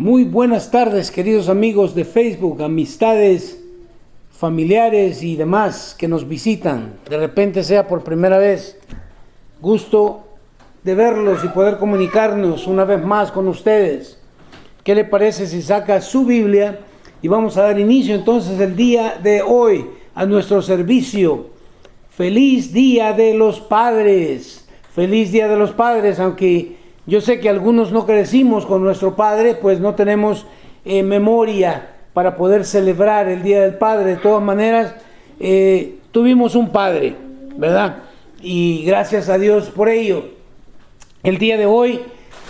Muy buenas tardes, queridos amigos de Facebook, amistades, familiares y demás que nos visitan. De repente sea por primera vez. Gusto de verlos y poder comunicarnos una vez más con ustedes. ¿Qué le parece si saca su Biblia? Y vamos a dar inicio entonces el día de hoy a nuestro servicio. Feliz Día de los Padres. Feliz Día de los Padres, aunque yo sé que algunos no crecimos con nuestro padre, pues no tenemos memoria para poder celebrar el Día del Padre. De todas maneras, tuvimos un padre, ¿verdad? Y gracias a Dios por ello. El día de hoy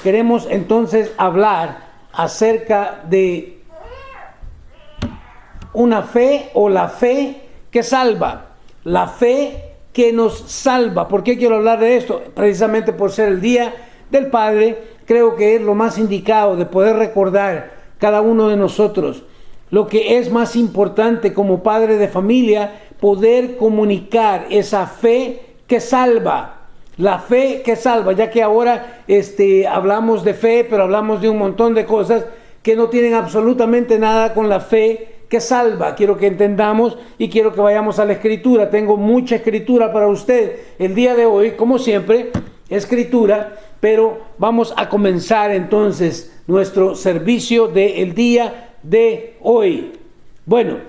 queremos entonces hablar acerca de una fe o la fe que salva. La fe que nos salva. ¿Por qué quiero hablar de esto? Precisamente por ser el Día del Padre, creo que es lo más indicado de poder recordar cada uno de nosotros lo que es más importante como padre de familia, poder comunicar esa fe que salva, la fe que salva, ya que ahora hablamos de fe, pero hablamos de un montón de cosas que no tienen absolutamente nada con la fe que salva. Quiero que entendamos y quiero que vayamos a la escritura. Tengo mucha escritura para usted el día de hoy, como siempre, escritura. Pero vamos a comenzar entonces nuestro servicio del día de hoy. Bueno,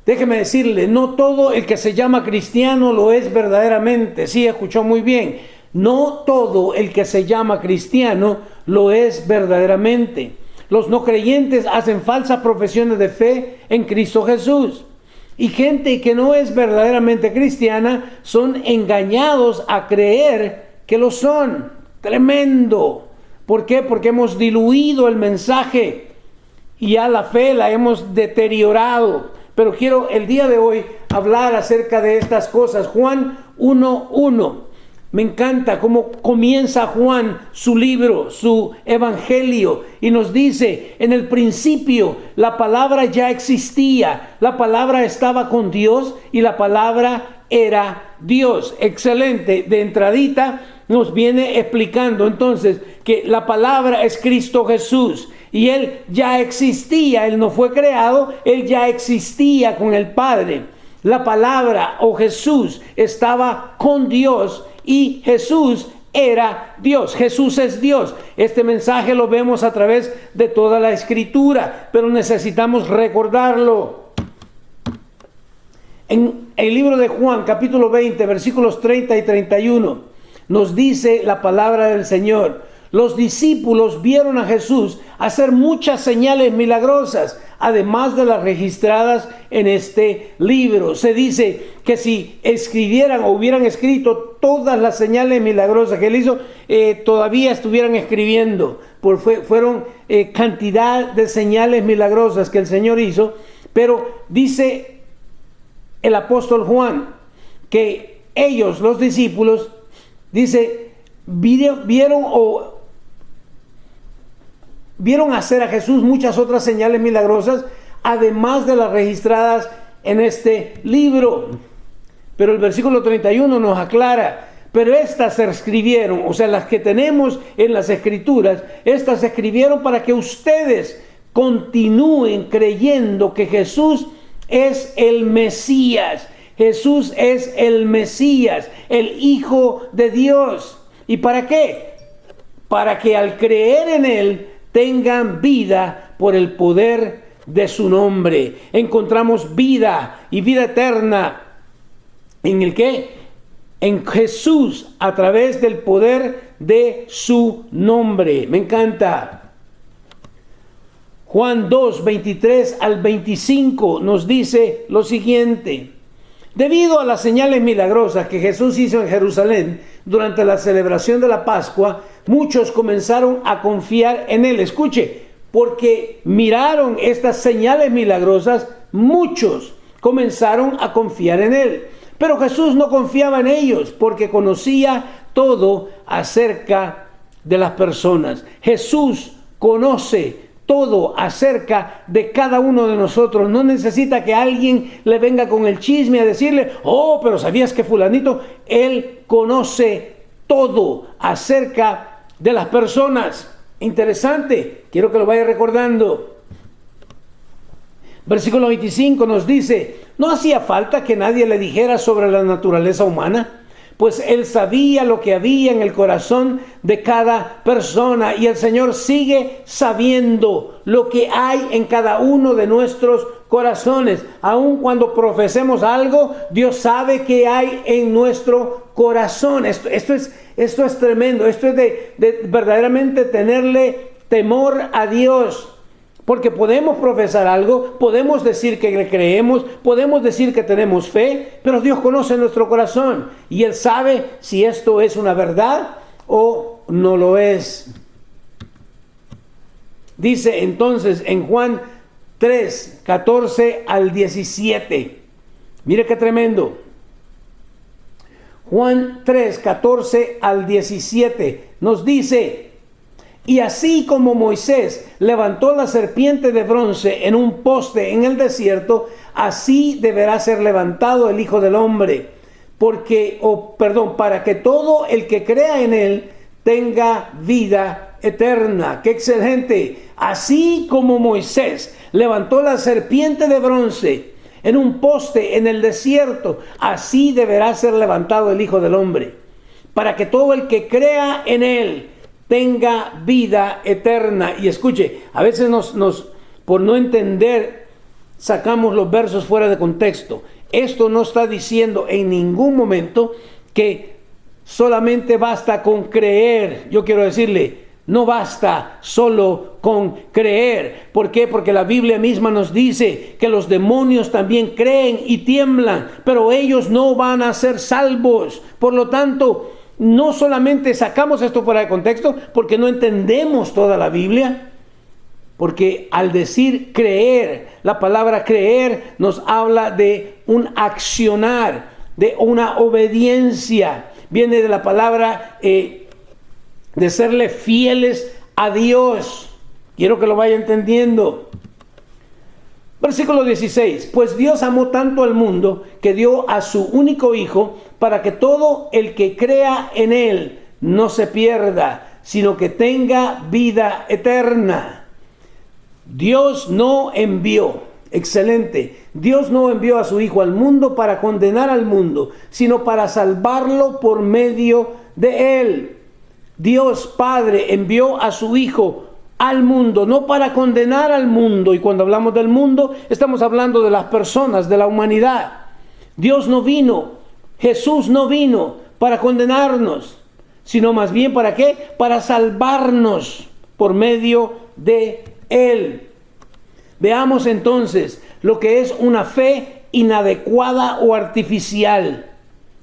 déjeme decirle, no todo el que se llama cristiano lo es verdaderamente. Sí, escuchó muy bien. No todo el que se llama cristiano lo es verdaderamente. Los no creyentes hacen falsas profesiones de fe en Cristo Jesús. Y gente que no es verdaderamente cristiana son engañados a creer que lo son. Tremendo. ¿Por qué? Porque hemos diluido el mensaje y ya la fe la hemos deteriorado. Pero quiero el día de hoy hablar acerca de estas cosas. Juan 1:1. Me encanta cómo comienza Juan su libro, su evangelio, y nos dice: en el principio la palabra ya existía, la palabra estaba con Dios y la palabra era Dios. Excelente. De entradita nos viene explicando entonces que la palabra es Cristo Jesús y Él ya existía, Él no fue creado, Él ya existía con el Padre. La palabra o Jesús estaba con Dios y Jesús era Dios. Jesús es Dios. Este mensaje lo vemos a través de toda la Escritura, pero necesitamos recordarlo. En el libro de Juan, capítulo 20, versículos 30 y 31, nos dice la palabra del Señor: los discípulos vieron a Jesús hacer muchas señales milagrosas, además de las registradas en este libro. Se dice que si escribieran o hubieran escrito todas las señales milagrosas que Él hizo, todavía estuvieran escribiendo. Fueron cantidad de señales milagrosas que el Señor hizo. Pero dice el apóstol Juan que ellos, los discípulos, dice, vieron hacer a Jesús muchas otras señales milagrosas, además de las registradas en este libro. Pero el versículo 31 nos aclara: pero estas se escribieron, o sea, las que tenemos en las Escrituras, estas se escribieron para que ustedes continúen creyendo que Jesús es el Mesías. Jesús es el Mesías, el Hijo de Dios. ¿Y para qué? Para que al creer en Él tengan vida por el poder de su nombre. Encontramos vida y vida eterna. ¿En el qué? En Jesús, a través del poder de su nombre. Me encanta. Juan 2, 23 al 25 nos dice lo siguiente: debido a las señales milagrosas que Jesús hizo en Jerusalén durante la celebración de la Pascua, muchos comenzaron a confiar en Él. Escuche, porque miraron estas señales milagrosas, muchos comenzaron a confiar en Él. Pero Jesús no confiaba en ellos porque conocía todo acerca de las personas. Jesús conoce todo acerca de cada uno de nosotros. No necesita que alguien le venga con el chisme a decirle: oh, pero ¿sabías que fulanito? Él conoce todo acerca de las personas. Interesante, quiero que lo vaya recordando. Versículo 25 nos dice: no hacía falta que nadie le dijera sobre la naturaleza humana, pues él sabía lo que había en el corazón de cada persona, y el Señor sigue sabiendo lo que hay en cada uno de nuestros corazones. Aun cuando profesemos algo, Dios sabe qué hay en nuestro corazón. Esto es tremendo. Esto es de verdaderamente tenerle temor a Dios. Porque podemos profesar algo, podemos decir que le creemos, podemos decir que tenemos fe, pero Dios conoce nuestro corazón y Él sabe si esto es una verdad o no lo es. Dice entonces en Juan 3, 14 al 17. Mire qué tremendo. Juan 3, 14 al 17 nos dice: y así como Moisés levantó la serpiente de bronce en un poste en el desierto, así deberá ser levantado el Hijo del Hombre, para que todo el que crea en él tenga vida eterna. ¡Qué excelente! Así como Moisés levantó la serpiente de bronce en un poste en el desierto, así deberá ser levantado el Hijo del Hombre, para que todo el que crea en él tenga vida eterna. Y escuche, a veces por no entender, sacamos los versos fuera de contexto. Esto no está diciendo en ningún momento que solamente basta con creer. Yo quiero decirle, no basta solo con creer. ¿Por qué? Porque la Biblia misma nos dice que los demonios también creen y tiemblan, pero ellos no van a ser salvos. Por lo tanto, no solamente sacamos esto fuera de contexto porque no entendemos toda la Biblia, porque al decir creer, la palabra creer nos habla de un accionar, de una obediencia. Viene de la palabra de serle fieles a Dios. Quiero que lo vaya entendiendo. Versículo 16: pues Dios amó tanto al mundo que dio a su único Hijo, para que todo el que crea en él no se pierda, sino que tenga vida eterna. Dios no envió, excelente, Dios no envió a su Hijo al mundo para condenar al mundo, sino para salvarlo por medio de él. Dios Padre envió a su Hijo al mundo, no para condenar al mundo. Y cuando hablamos del mundo, estamos hablando de las personas, de la humanidad. Dios no vino, Jesús no vino para condenarnos, sino más bien ¿para qué? Para salvarnos por medio de Él. Veamos entonces lo que es una fe inadecuada o artificial.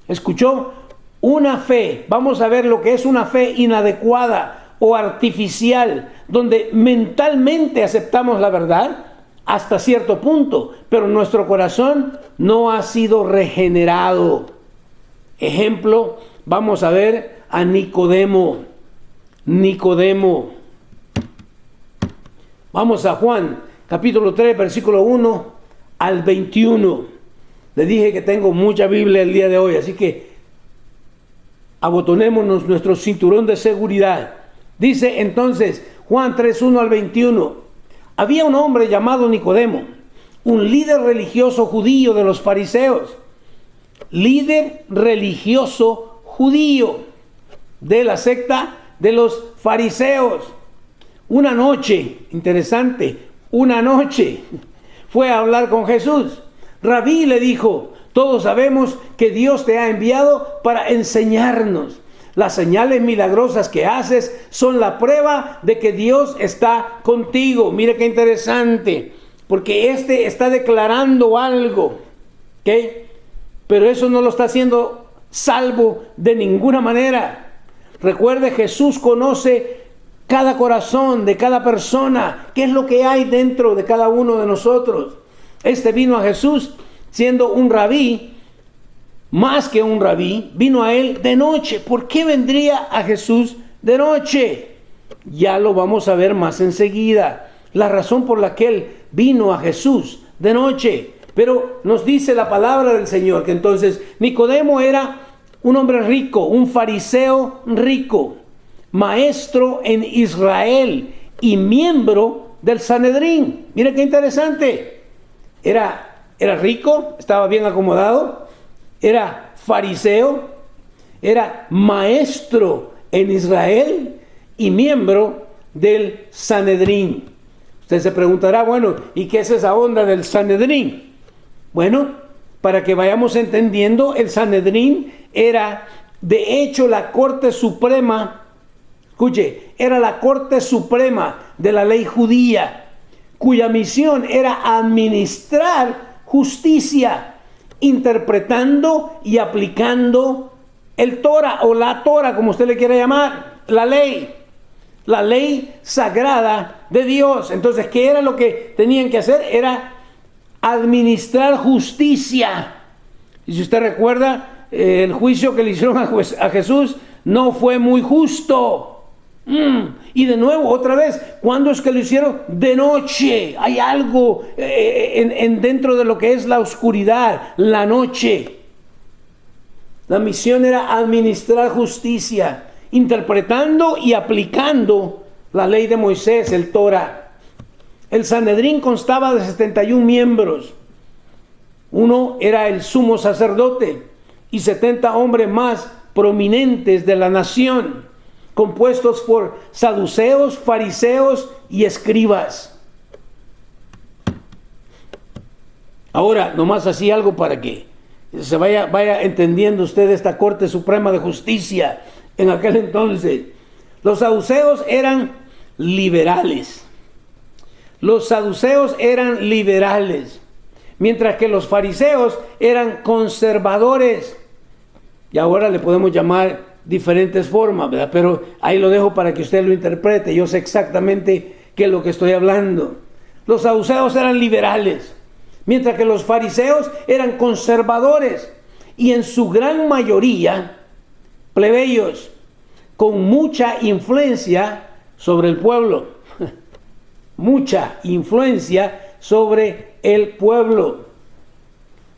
¿Escuchó? Una fe. Vamos a ver lo que es una fe inadecuada o artificial, donde mentalmente aceptamos la verdad hasta cierto punto, pero nuestro corazón no ha sido regenerado. Ejemplo, vamos a ver a Nicodemo. Vamos a Juan, capítulo 3, versículo 1 al 21. Le dije que tengo mucha Biblia el día de hoy, así que abotonémonos nuestro cinturón de seguridad. Dice entonces Juan 3, 1 al 21. Había un hombre llamado Nicodemo, un líder religioso judío de los fariseos. Líder religioso judío de la secta de los fariseos. Una noche, interesante, una noche fue a hablar con Jesús. Rabí, le dijo: todos sabemos que Dios te ha enviado para enseñarnos. Las señales milagrosas que haces son la prueba de que Dios está contigo. Mire qué interesante, porque está declarando algo, ¿ok? Pero eso no lo está haciendo salvo de ninguna manera. Recuerde, Jesús conoce cada corazón de cada persona, qué es lo que hay dentro de cada uno de nosotros. Vino a Jesús siendo un rabí, más que un rabí, vino a él de noche. ¿Por qué vendría a Jesús de noche? Ya lo vamos a ver más enseguida. La razón por la que él vino a Jesús de noche. Pero nos dice la palabra del Señor que entonces Nicodemo era un hombre rico, un fariseo rico. maestro en Israel y miembro del Sanedrín. Mira qué interesante. Era rico, estaba bien acomodado, era fariseo, era maestro en Israel y miembro del Sanedrín. Usted se preguntará, bueno, ¿y qué es esa onda del Sanedrín? Bueno, para que vayamos entendiendo, el Sanedrín era de hecho la Corte Suprema, escuche, era la Corte Suprema de la ley judía, cuya misión era administrar justicia, interpretando y aplicando el Torah o la Torah, como usted le quiera llamar, la ley sagrada de Dios. Entonces, ¿qué era lo que tenían que hacer? Era administrar justicia. Y si usted recuerda, el juicio que le hicieron a Jesús no fue muy justo. Y de nuevo, otra vez, ¿cuándo es que lo hicieron? De noche. Hay algo dentro de lo que es la oscuridad, la noche. La misión era administrar justicia, interpretando y aplicando la ley de Moisés, el Torah. El Sanedrín constaba de 71 miembros. Uno era el sumo sacerdote y 70 hombres más prominentes de la nación, compuestos por saduceos, fariseos y escribas. Ahora, nomás así algo para que se vaya entendiendo usted esta Corte Suprema de Justicia en aquel entonces. Los saduceos eran liberales. Mientras que los fariseos eran conservadores. Y ahora le podemos llamar diferentes formas, ¿verdad? Pero ahí lo dejo para que usted lo interprete. Yo sé exactamente qué es lo que estoy hablando. Los saduceos eran liberales, mientras que los fariseos eran conservadores y en su gran mayoría plebeyos, con mucha influencia sobre el pueblo. Mucha influencia sobre el pueblo.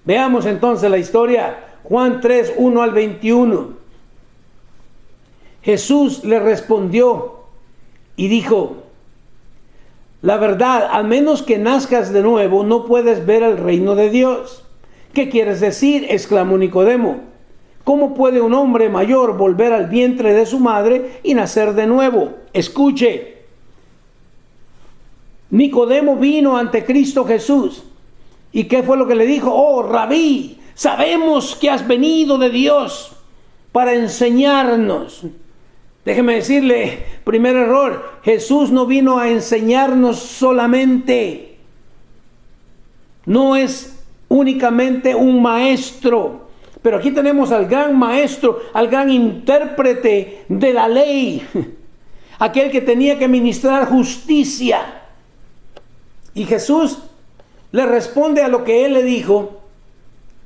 Veamos entonces la historia. Juan 3, 1 al 21. Jesús le respondió y dijo: la verdad, a menos que nazcas de nuevo, no puedes ver el reino de Dios. ¿Qué quieres decir?, exclamó Nicodemo. ¿Cómo puede un hombre mayor volver al vientre de su madre y nacer de nuevo? Escuche. Nicodemo vino ante Cristo Jesús. ¿Y qué fue lo que le dijo? Oh, Rabí, sabemos que has venido de Dios para enseñarnos. Déjeme decirle, primer error, Jesús no vino a enseñarnos solamente. No es únicamente un maestro. Pero aquí tenemos al gran maestro, al gran intérprete de la ley. Aquel que tenía que ministrar justicia. Y Jesús le responde a lo que él le dijo,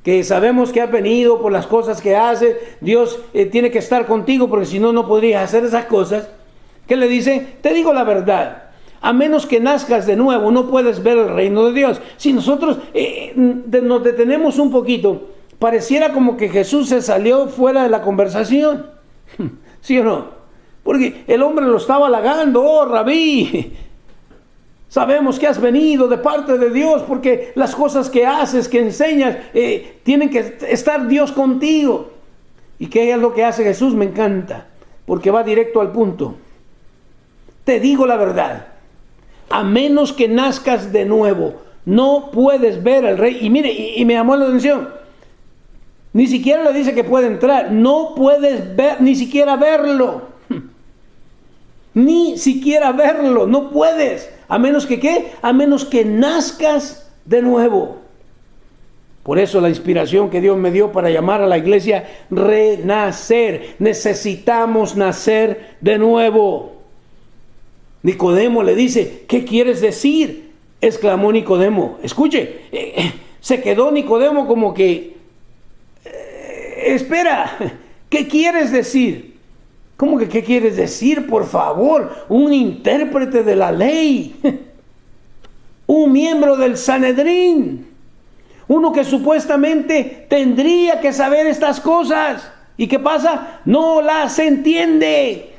que sabemos que ha venido por las cosas que hace. Dios tiene que estar contigo porque si no, no podrías hacer esas cosas. ¿Qué le dice? Te digo la verdad. A menos que nazcas de nuevo, no puedes ver el reino de Dios. Si nosotros nos detenemos un poquito, pareciera como que Jesús se salió fuera de la conversación. ¿Sí o no? Porque el hombre lo estaba halagando. Oh, Rabí, sabemos que has venido de parte de Dios porque las cosas que haces, que enseñas, tienen que estar Dios contigo. ¿Y qué es lo que hace Jesús? Me encanta, porque va directo al punto. Te digo la verdad, a menos que nazcas de nuevo, no puedes ver al rey. Y mire, y me llamó la atención, ni siquiera le dice que puede entrar, no puedes ver, ni siquiera verlo. Ni siquiera verlo, no puedes. A menos que ¿qué? A menos que nazcas de nuevo. Por eso la inspiración que Dios me dio para llamar a la iglesia renacer. Necesitamos nacer de nuevo. Nicodemo le dice, ¿qué quieres decir?, exclamó Nicodemo. Escuche, se quedó Nicodemo como que, espera, ¿qué quieres decir? ¿Cómo que qué quieres decir? Por favor, un intérprete de la ley, un miembro del Sanedrín, uno que supuestamente tendría que saber estas cosas. ¿Y qué pasa? No las entiende.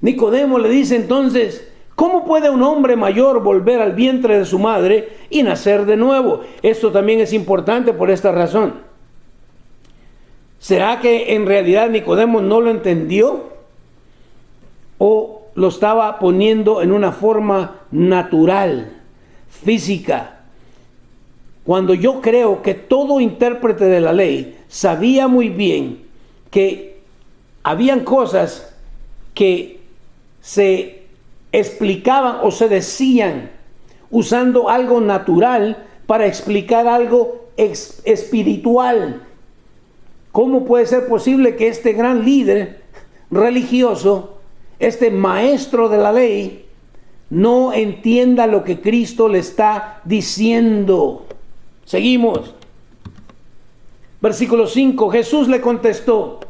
Nicodemo le dice entonces: ¿cómo puede un hombre mayor volver al vientre de su madre y nacer de nuevo? Esto también es importante por esta razón. ¿Será que en realidad Nicodemo no lo entendió? ¿O lo estaba poniendo en una forma natural, física? Cuando yo creo que todo intérprete de la ley sabía muy bien que habían cosas que se explicaban o se decían usando algo natural para explicar algo espiritual. ¿Cómo puede ser posible que este gran líder religioso, este maestro de la ley, no entienda lo que Cristo le está diciendo? Seguimos. Versículo 5. Jesús le contestó,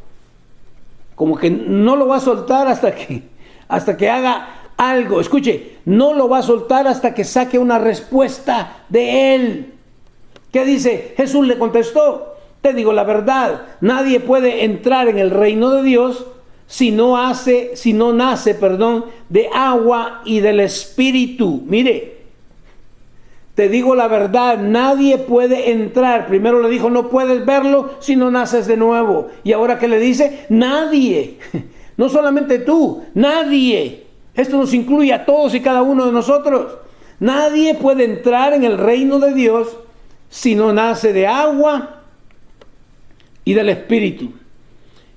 como que no lo va a soltar hasta que haga algo. Escuche, no lo va a soltar hasta que saque una respuesta de él. ¿Qué dice? Jesús le contestó: te digo la verdad, nadie puede entrar en el reino de Dios si no nace de agua y del Espíritu. Mire, te digo la verdad, nadie puede entrar. Primero le dijo: no puedes verlo si no naces de nuevo. Y ahora ¿qué le dice? Nadie. No solamente tú, nadie. Esto nos incluye a todos y cada uno de nosotros. Nadie puede entrar en el reino de Dios si no nace de agua y del Espíritu.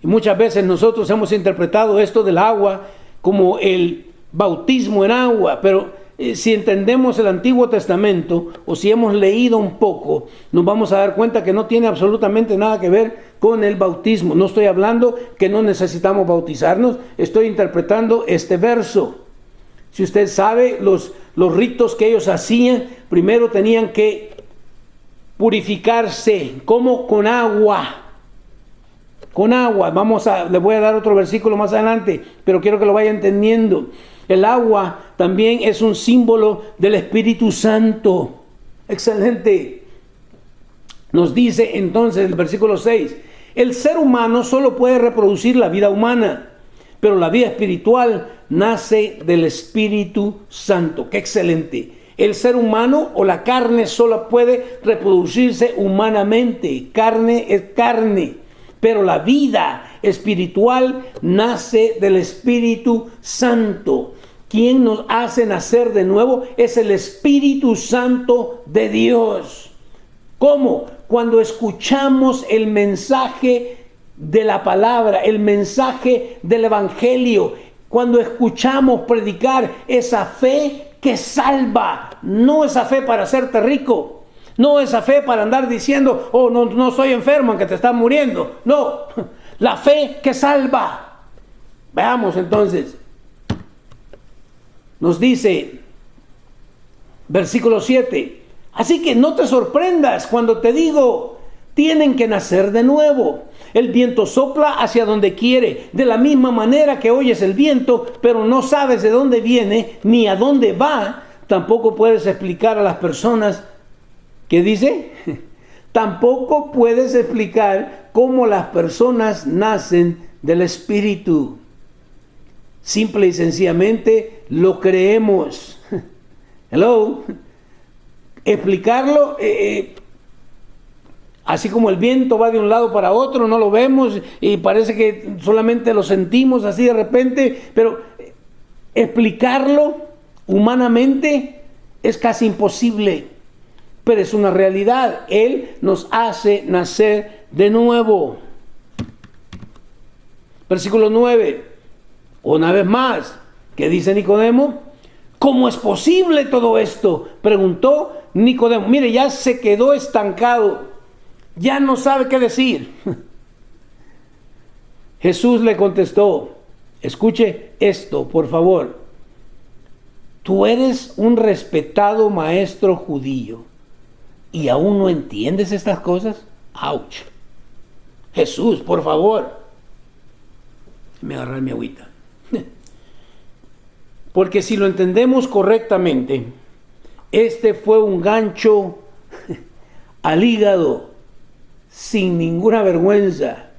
Y muchas veces nosotros hemos interpretado esto del agua como el bautismo en agua, pero si entendemos el Antiguo Testamento o si hemos leído un poco, nos vamos a dar cuenta que no tiene absolutamente nada que ver con el bautismo. No estoy hablando que no necesitamos bautizarnos, estoy interpretando este verso. Si usted sabe los ritos que ellos hacían, primero tenían que purificarse, como con agua. Con agua. Le voy a dar otro versículo más adelante, pero quiero que lo vaya entendiendo. El agua también es un símbolo del Espíritu Santo. Excelente. Nos dice entonces el versículo 6: el ser humano solo puede reproducir la vida humana, pero la vida espiritual nace del Espíritu Santo. ¡Qué excelente! El ser humano o la carne solo puede reproducirse humanamente. Carne es carne. Pero la vida espiritual nace del Espíritu Santo. Quien nos hace nacer de nuevo es el Espíritu Santo de Dios. ¿Cómo? Cuando escuchamos el mensaje de la palabra, el mensaje del Evangelio. Cuando escuchamos predicar esa fe que salva. No esa fe para hacerte rico. No esa fe para andar diciendo: oh, no soy enfermo, aunque te estás muriendo. No, la fe que salva. Veamos entonces. Nos dice, versículo 7: así que no te sorprendas cuando te digo, tienen que nacer de nuevo. El viento sopla hacia donde quiere, de la misma manera que oyes el viento, pero no sabes de dónde viene ni a dónde va. Tampoco puedes explicar a las personas. ¿Qué dice? Tampoco puedes explicar cómo las personas nacen del Espíritu. Simple y sencillamente lo creemos. Hello. Explicarlo, así como el viento va de un lado para otro, no lo vemos y parece que solamente lo sentimos así de repente, pero explicarlo humanamente es casi imposible. Pero es una realidad. Él nos hace nacer de nuevo. Versículo 9. Una vez más, ¿qué dice Nicodemo? ¿Cómo es posible todo esto?, preguntó Nicodemo. Mire, ya se quedó estancado. Ya no sabe qué decir. Jesús le contestó. Escuche esto, por favor. Tú eres un respetado maestro judío ¿y aún no entiendes estas cosas? ¡Auch! Jesús, por favor. Me agarrar mi agüita. Porque si lo entendemos correctamente, este fue un gancho al hígado sin ninguna vergüenza.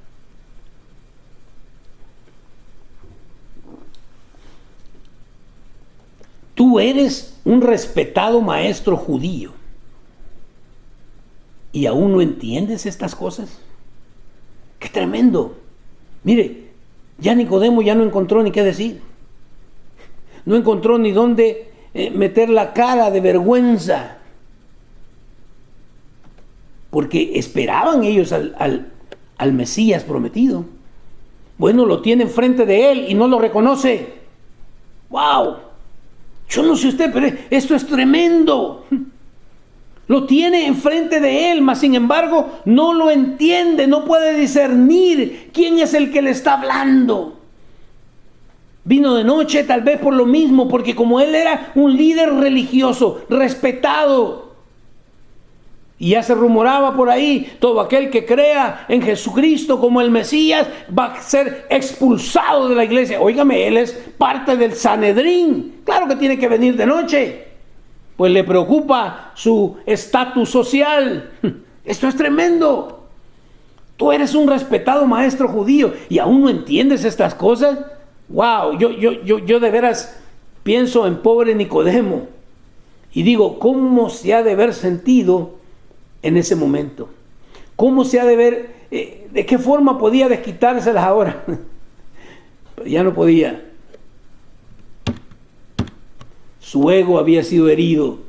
tú eres un respetado maestro judío y aún no entiendes estas cosas. ¡Qué tremendo! Mire, ya Nicodemo ya no encontró ni qué decir. No encontró ni dónde meter la cara de vergüenza. Porque esperaban ellos al Mesías prometido. Bueno, lo tiene enfrente de él y no lo reconoce. ¡Wow! Yo no sé usted, pero esto es tremendo. Lo tiene enfrente de él, mas sin embargo no lo entiende, no puede discernir quién es el que le está hablando. Vino de noche tal vez por lo mismo, porque como él era un líder religioso, respetado, y ya se rumoraba por ahí, todo aquel que crea en Jesucristo como el Mesías va a ser expulsado de la iglesia. Óigame, él es parte del Sanedrín, claro que tiene que venir de noche. Pues le preocupa su estatus social. Esto es tremendo. Tú eres un respetado maestro judío y aún no entiendes estas cosas. Wow, yo de veras pienso en pobre Nicodemo y digo, ¿cómo se ha de haber sentido en ese momento? ¿Cómo se ha de ver, de qué forma podía desquitárselas ahora? Pero ya no podía. Su ego había sido herido.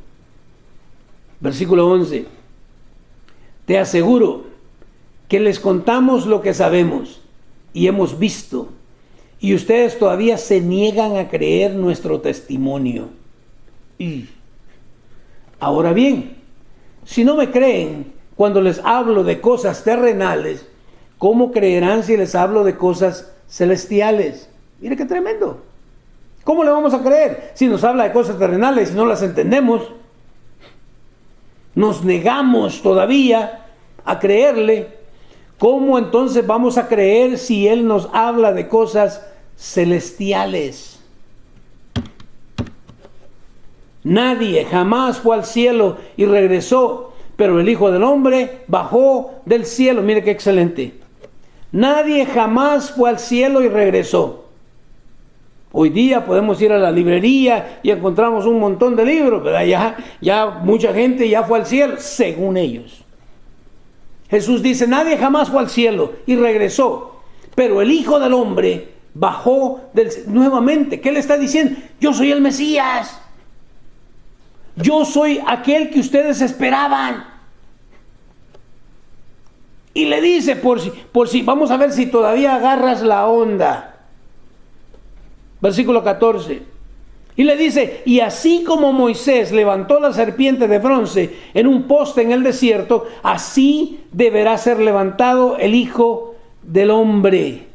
Versículo 11. Te aseguro que les contamos lo que sabemos y hemos visto, y ustedes todavía se niegan a creer nuestro testimonio. Y ahora bien, si no me creen cuando les hablo de cosas terrenales, ¿cómo creerán si les hablo de cosas celestiales? Mire qué tremendo. ¿Cómo le vamos a creer si nos habla de cosas terrenales y no las entendemos? Nos negamos todavía a creerle. ¿Cómo entonces vamos a creer si Él nos habla de cosas celestiales? Nadie jamás fue al cielo y regresó, pero el Hijo del Hombre bajó del cielo. Mire qué excelente. Nadie jamás fue al cielo y regresó. Hoy día podemos ir a la librería y encontramos un montón de libros, ¿verdad? Ya mucha gente ya fue al cielo, según ellos. Jesús dice, nadie jamás fue al cielo y regresó, pero el Hijo del Hombre bajó nuevamente. ¿Qué le está diciendo? Yo soy el Mesías. Yo soy aquel que ustedes esperaban. Y le dice, por si, vamos a ver si todavía agarras la onda. Versículo 14. Y le dice, y así como Moisés levantó la serpiente de bronce en un poste en el desierto, así deberá ser levantado el Hijo del Hombre.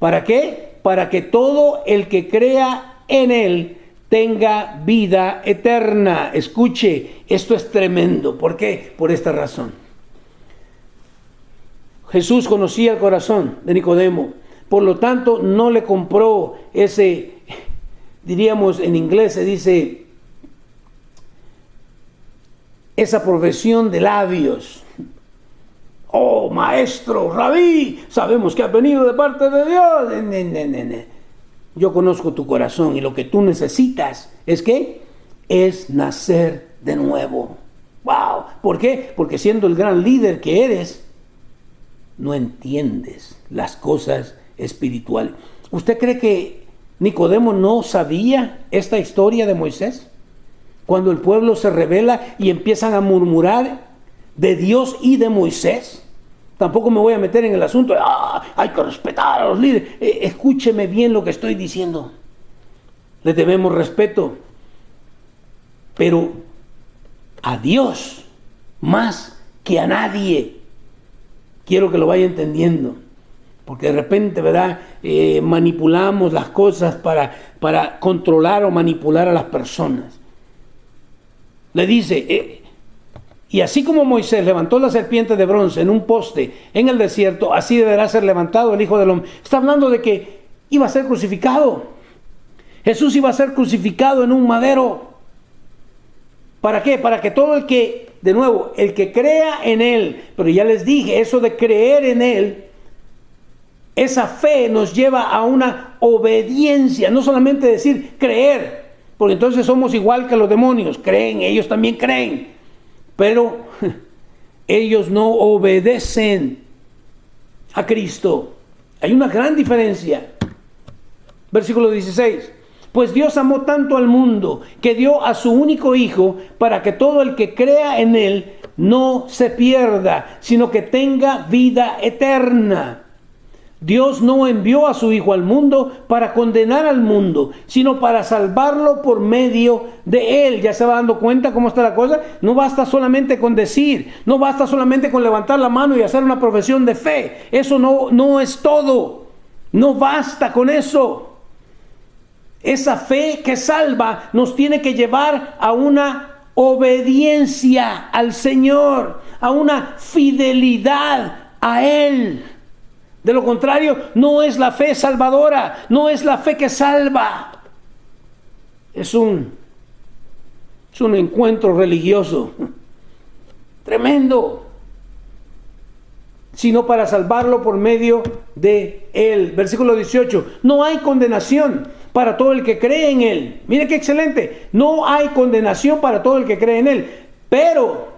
¿Para qué? Para que todo el que crea en él tenga vida eterna. Escuche, esto es tremendo. ¿Por qué? Por esta razón. Jesús conocía el corazón de Nicodemo. Por lo tanto, no le compró ese, diríamos en inglés se dice, esa profesión de labios. Oh, maestro, rabí, sabemos que has venido de parte de Dios. Yo conozco tu corazón y lo que tú necesitas es ¿qué? Es nacer de nuevo. Wow, ¿por qué? Porque siendo el gran líder que eres, no entiendes las cosas espirituales. ¿Usted cree que Nicodemo no sabía esta historia de Moisés? Cuando el pueblo se rebela y empiezan a murmurar de Dios y de Moisés. Tampoco me voy a meter en el asunto de hay que respetar a los líderes. Escúcheme bien lo que estoy diciendo. Le debemos respeto, pero a Dios más que a nadie. Quiero que lo vaya entendiendo. Porque de repente, ¿verdad? Manipulamos las cosas para controlar o manipular a las personas. Le dice, y así como Moisés levantó la serpiente de bronce en un poste en el desierto, así deberá ser levantado el Hijo del Hombre. Está hablando de que iba a ser crucificado. Jesús iba a ser crucificado en un madero. ¿Para qué? Para que todo el que, de nuevo, el que crea en Él, pero ya les dije, eso de creer en Él, esa fe nos lleva a una obediencia, no solamente decir creer, porque entonces somos igual que los demonios, creen, ellos también creen, pero ellos no obedecen a Cristo. Hay una gran diferencia. Versículo 16. Pues Dios amó tanto al mundo que dio a su único Hijo para que todo el que crea en Él no se pierda, sino que tenga vida eterna. Dios no envió a su Hijo al mundo para condenar al mundo, sino para salvarlo por medio de Él. ¿Ya se va dando cuenta cómo está la cosa? No basta solamente con decir, no basta solamente con levantar la mano y hacer una profesión de fe. Eso no es todo. No basta con eso. Esa fe que salva nos tiene que llevar a una obediencia al Señor, a una fidelidad a Él. De lo contrario, no es la fe salvadora, no es la fe que salva. Es un encuentro religioso tremendo, sino para salvarlo por medio de Él. Versículo 18, no hay condenación para todo el que cree en Él. Mire qué excelente, no hay condenación para todo el que cree en Él, pero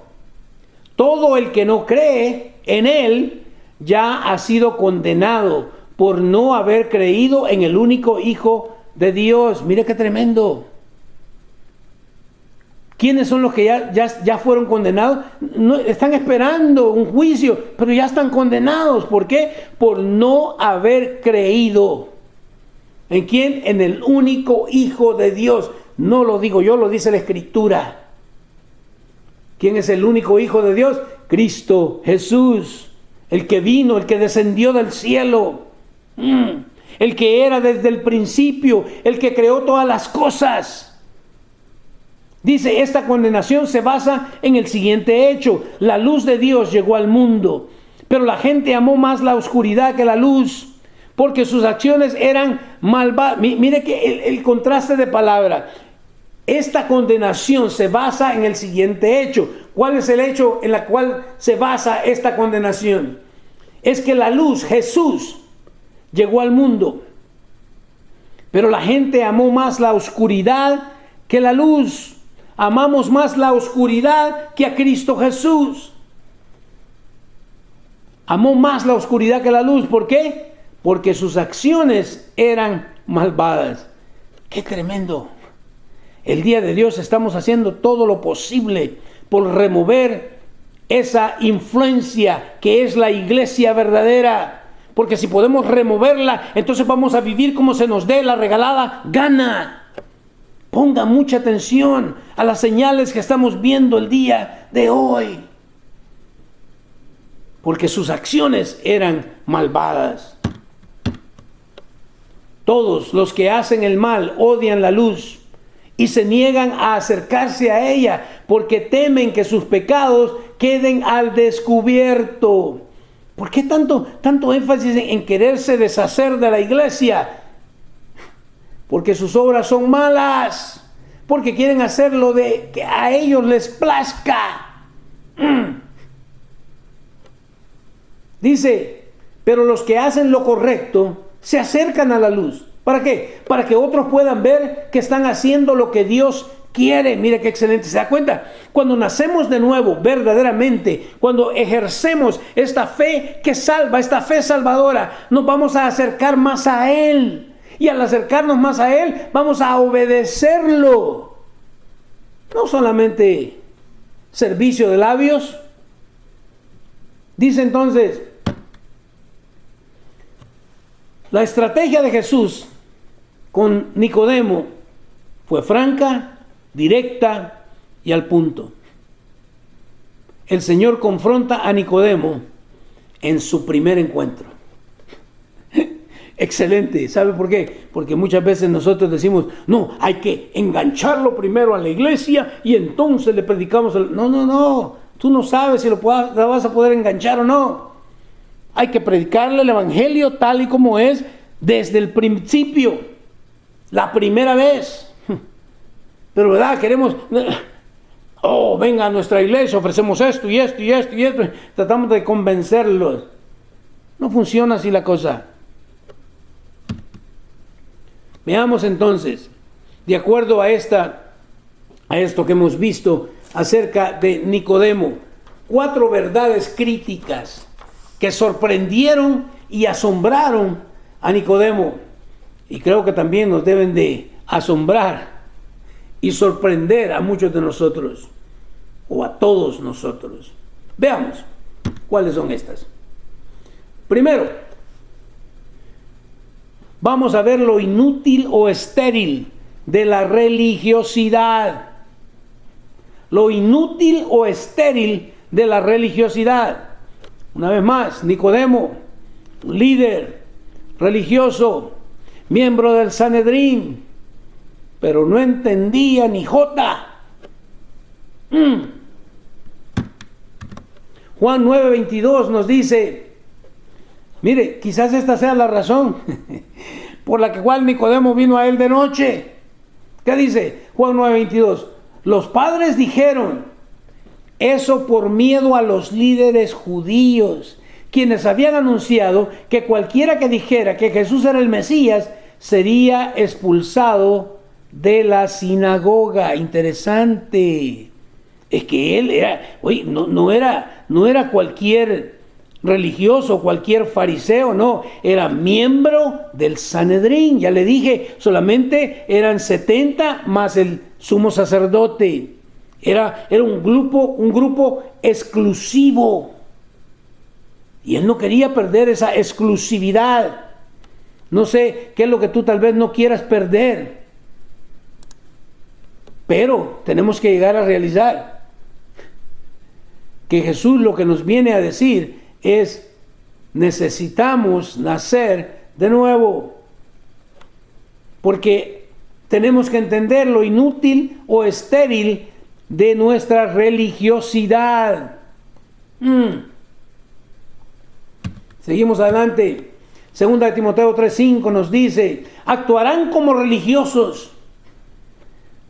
todo el que no cree en Él ya ha sido condenado por no haber creído en el único Hijo de Dios. Mire qué tremendo. ¿Quiénes son los que ya fueron condenados? No, están esperando un juicio, pero ya están condenados. ¿Por qué? Por no haber creído. ¿En quién? En el único Hijo de Dios. No lo digo yo, lo dice la Escritura. ¿Quién es el único Hijo de Dios? Cristo Jesús. El que vino, el que descendió del cielo, el que era desde el principio, el que creó todas las cosas. Dice, esta condenación se basa en el siguiente hecho: la luz de Dios llegó al mundo, pero la gente amó más la oscuridad que la luz, porque sus acciones eran malvadas. Mire que el contraste de palabra. Esta condenación se basa en el siguiente hecho. ¿Cuál es el hecho en el cual se basa esta condenación? Es que la luz, Jesús, llegó al mundo, pero la gente amó más la oscuridad que la luz. Amamos más la oscuridad que a Cristo Jesús. Amó más la oscuridad que la luz. ¿Por qué? Porque sus acciones eran malvadas. ¡Qué tremendo! El día de Dios estamos haciendo todo lo posible por remover esa influencia que es la iglesia verdadera. Porque si podemos removerla, entonces vamos a vivir como se nos dé la regalada gana. Ponga mucha atención a las señales que estamos viendo el día de hoy. Porque sus acciones eran malvadas. Todos los que hacen el mal odian la luz y se niegan a acercarse a ella porque temen que sus pecados queden al descubierto. ¿Por qué tanto énfasis en quererse deshacer de la iglesia? Porque sus obras son malas, porque quieren hacer lo de que a ellos les plazca. Dice, pero los que hacen lo correcto se acercan a la luz. ¿Para qué? Para que otros puedan ver que están haciendo lo que Dios quiere. Mire qué excelente. ¿Se da cuenta? Cuando nacemos de nuevo, verdaderamente, cuando ejercemos esta fe que salva, esta fe salvadora, nos vamos a acercar más a Él. Y al acercarnos más a Él, vamos a obedecerlo. No solamente servicio de labios. Dice entonces, la estrategia de Jesús con Nicodemo fue franca, directa y al punto. El Señor confronta a Nicodemo en su primer encuentro. Excelente. ¿Sabe por qué? Porque muchas veces nosotros decimos, no, hay que engancharlo primero a la iglesia y entonces le predicamos. No. Tú no sabes si la vas a poder enganchar o no. Hay que predicarle el evangelio tal y como es desde el principio, la primera vez. Pero verdad, queremos, venga a nuestra iglesia, ofrecemos esto y esto y esto y esto. Tratamos de convencerlos. No funciona así la cosa. Veamos entonces, de acuerdo a esto que hemos visto acerca de Nicodemo. 4 verdades críticas que sorprendieron y asombraron a Nicodemo. Y creo que también nos deben de asombrar y sorprender a muchos de nosotros, o a todos nosotros. Veamos cuáles son estas. Primero, vamos a ver lo inútil o estéril de la religiosidad. Lo inútil o estéril de la religiosidad. Una vez más, Nicodemo, un líder religioso, miembro del Sanedrín, pero no entendía ni jota. Juan 9:22 nos dice, mire, quizás esta sea la razón por la cual Nicodemo vino a él de noche. ¿Qué dice Juan 9:22? Los padres dijeron eso por miedo a los líderes judíos, quienes habían anunciado que cualquiera que dijera que Jesús era el Mesías sería expulsado de la sinagoga. Interesante. Es que él era, oye, no era cualquier religioso, cualquier fariseo, no, era miembro del Sanedrín. Ya le dije, solamente eran 70 más el sumo sacerdote. Era un grupo exclusivo. Y él no quería perder esa exclusividad. No sé qué es lo que tú tal vez no quieras perder, pero tenemos que llegar a realizar que Jesús lo que nos viene a decir es: necesitamos nacer de nuevo, porque tenemos que entender lo inútil o estéril de nuestra religiosidad. Seguimos adelante. Segunda de Timoteo 3:5 nos dice: actuarán como religiosos,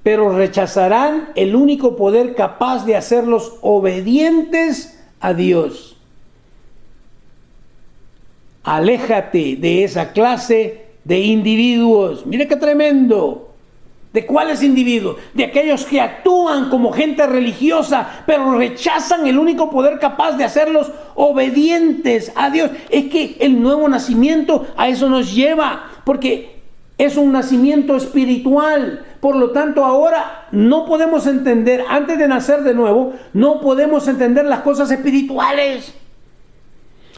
pero rechazarán el único poder capaz de hacerlos obedientes a Dios. Aléjate de esa clase de individuos. Mire qué tremendo. ¿De cuáles individuos? De aquellos que actúan como gente religiosa, pero rechazan el único poder capaz de hacerlos obedientes a Dios. Es que el nuevo nacimiento a eso nos lleva, porque es un nacimiento espiritual. Por lo tanto, ahora no podemos entender, antes de nacer de nuevo, no podemos entender las cosas espirituales.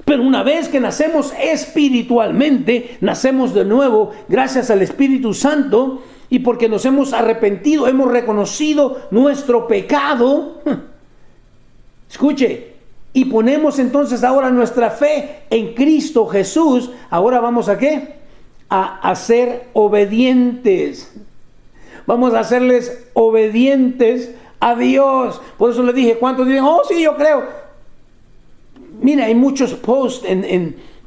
Pero una vez que nacemos espiritualmente, nacemos de nuevo gracias al Espíritu Santo, y porque nos hemos arrepentido, hemos reconocido nuestro pecado. Escuche, y ponemos entonces ahora nuestra fe en Cristo Jesús. Ahora vamos ¿a qué? A ser obedientes. Vamos a hacerles obedientes a Dios. Por eso le dije, ¿cuántos dicen? Oh, sí, yo creo. Mira, hay muchos posts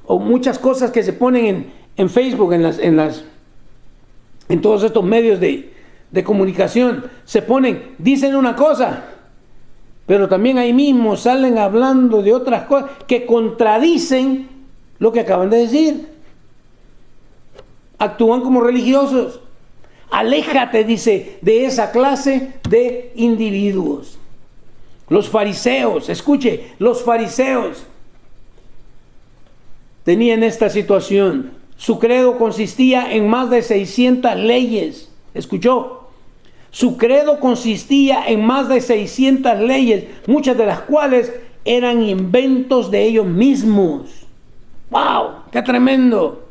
o muchas cosas que se ponen en Facebook, en todos estos medios de comunicación. Se ponen, dicen una cosa, pero también ahí mismo salen hablando de otras cosas que contradicen lo que acaban de decir. Actúan como religiosos. Aléjate, dice, de esa clase de individuos. Los fariseos, escuche, los fariseos tenían esta situación. Su credo consistía en más de 600 leyes. ¿Escuchó? Su credo consistía en más de 600 leyes, muchas de las cuales eran inventos de ellos mismos. ¡Wow! ¡Qué tremendo!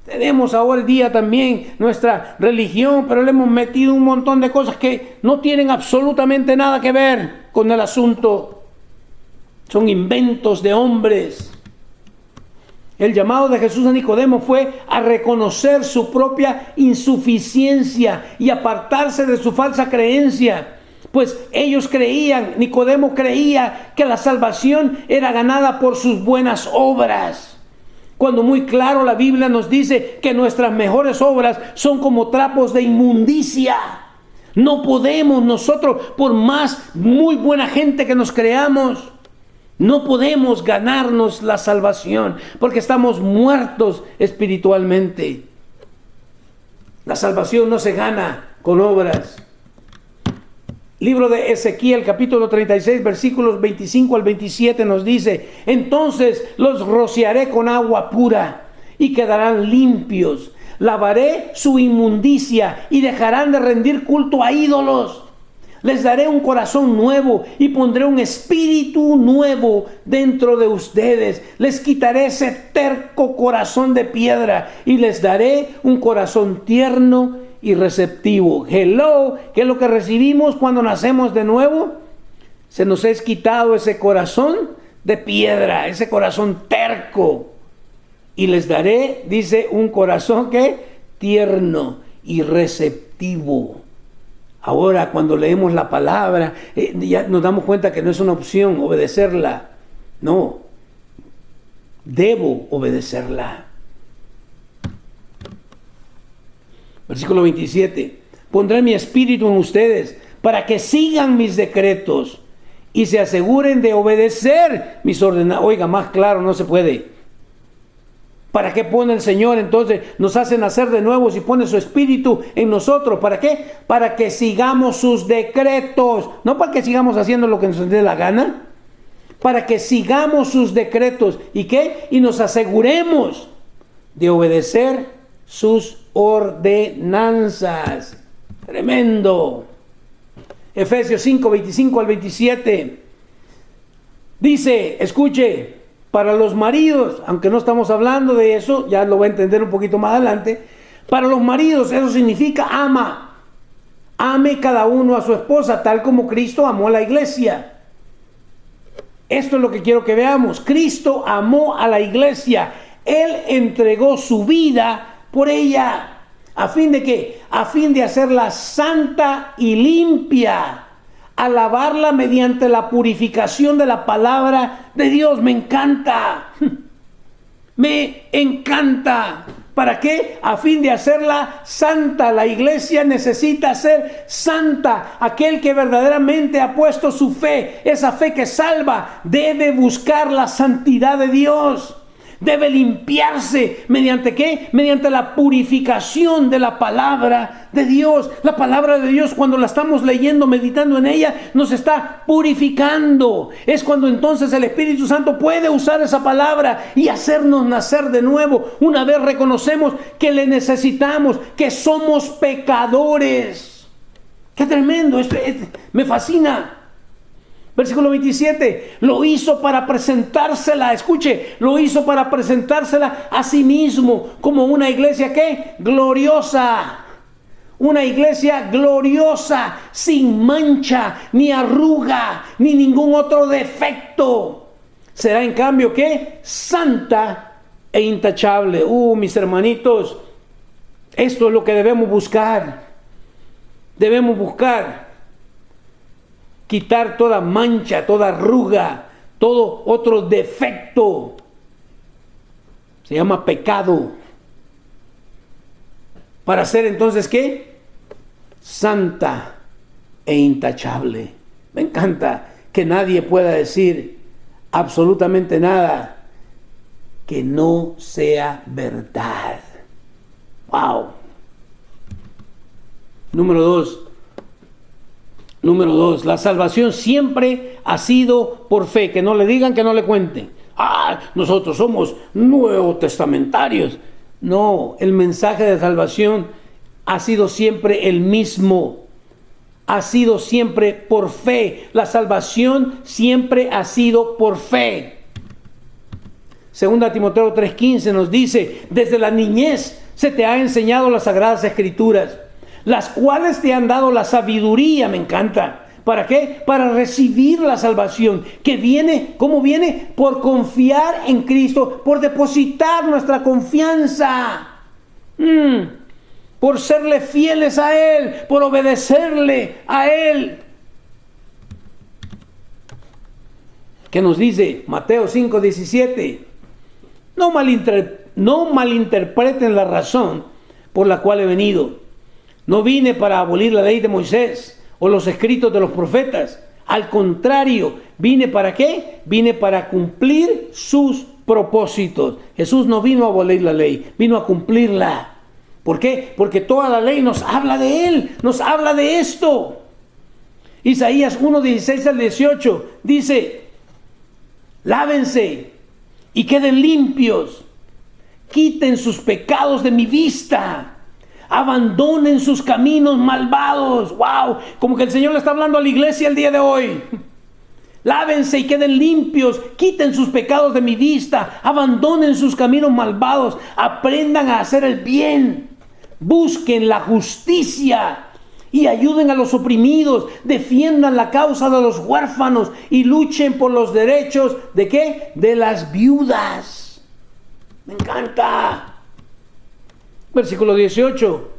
Tenemos ahora el día también nuestra religión, pero le hemos metido un montón de cosas que no tienen absolutamente nada que ver con el asunto. Son inventos de hombres. El llamado de Jesús a Nicodemo fue a reconocer su propia insuficiencia y apartarse de su falsa creencia. Pues ellos creían, Nicodemo creía que la salvación era ganada por sus buenas obras, cuando muy claro la Biblia nos dice que nuestras mejores obras son como trapos de inmundicia. No podemos nosotros, por más muy buena gente que nos creamos, no podemos ganarnos la salvación, porque estamos muertos espiritualmente. La salvación no se gana con obras. Libro de Ezequiel, capítulo 36, versículos 25 al 27 nos dice: entonces los rociaré con agua pura y quedarán limpios. Lavaré su inmundicia y dejarán de rendir culto a ídolos. Les daré un corazón nuevo y pondré un espíritu nuevo dentro de ustedes. Les quitaré ese terco corazón de piedra y les daré un corazón tierno y receptivo. Hello, ¿qué es lo que recibimos cuando nacemos de nuevo? Se nos es quitado ese corazón de piedra, ese corazón terco. Y les daré, dice, un corazón que tierno y receptivo. Ahora, cuando leemos la palabra, ya nos damos cuenta que no es una opción obedecerla. No, debo obedecerla. Versículo 27. Pondré mi espíritu en ustedes para que sigan mis decretos y se aseguren de obedecer mis ordenanzas. Oiga, más claro no se puede. ¿Para qué pone el Señor entonces? Nos hace nacer de nuevo y pone su espíritu en nosotros. ¿Para qué? Para que sigamos sus decretos. No para que sigamos haciendo lo que nos dé la gana. Para que sigamos sus decretos. ¿Y qué? Y nos aseguremos de obedecer sus ordenanzas. Tremendo. Efesios 5, 25 al 27. Dice, escuche, para los maridos, aunque no estamos hablando de eso, ya lo va a entender un poquito más adelante. Para los maridos, eso significa ama. Ame cada uno a su esposa, tal como Cristo amó a la iglesia. Esto es lo que quiero que veamos. Cristo amó a la iglesia. Él entregó su vida por ella. ¿A fin de qué? A fin de hacerla santa y limpia. Alabarla mediante la purificación de la palabra de Dios. Me encanta. Me encanta. ¿Para qué? A fin de hacerla santa. La iglesia necesita ser santa. Aquel que verdaderamente ha puesto su fe, esa fe que salva, debe buscar la santidad de Dios. Debe limpiarse. ¿Mediante qué? Mediante la purificación de la palabra de Dios. La palabra de Dios, cuando la estamos leyendo, meditando en ella, nos está purificando. Es cuando entonces el Espíritu Santo puede usar esa palabra y hacernos nacer de nuevo. Una vez reconocemos que le necesitamos, que somos pecadores. ¡Qué tremendo! Esto me fascina. Versículo 27, lo hizo para presentársela, escuche, lo hizo para presentársela a sí mismo como una iglesia, ¿qué? Gloriosa. Una iglesia gloriosa, sin mancha, ni arruga, ni ningún otro defecto. Será en cambio, ¿qué? Santa e intachable. Mis hermanitos, esto es lo que debemos buscar. Debemos buscar quitar toda mancha, toda arruga, todo otro defecto. Se llama pecado. Para ser entonces, ¿qué? Santa e intachable. Me encanta que nadie pueda decir absolutamente nada que no sea verdad. Wow. Número dos, la salvación siempre ha sido por fe. Que no le digan, que no le cuenten. Nosotros somos nuevos testamentarios. No, el mensaje de salvación ha sido siempre el mismo. Ha sido siempre por fe. La salvación siempre ha sido por fe. Segunda Timoteo 3:15 nos dice: desde la niñez se te ha enseñado las Sagradas Escrituras, las cuales te han dado la sabiduría. Me encanta. ¿Para qué? Para recibir la salvación, que viene, ¿cómo viene? Por confiar en Cristo, por depositar nuestra confianza, por serle fieles a Él, por obedecerle a Él. ¿Qué nos dice Mateo 5:17? No malinterpreten la razón por la cual he venido. No vine para abolir la ley de Moisés o los escritos de los profetas. Al contrario, ¿vine para qué? Vine para cumplir sus propósitos. Jesús no vino a abolir la ley, vino a cumplirla. ¿Por qué? Porque toda la ley nos habla de Él, nos habla de esto. Isaías 1:16 al 18 dice: lávense y queden limpios, quiten sus pecados de mi vista, abandonen sus caminos malvados. ¡Wow! Como que el Señor le está hablando a la iglesia el día de hoy. Lávense y queden limpios, quiten sus pecados de mi vista, abandonen sus caminos malvados, aprendan a hacer el bien, busquen la justicia y ayuden a los oprimidos, defiendan la causa de los huérfanos y luchen por los derechos ¿de qué? De las viudas. Me encanta. Versículo 18.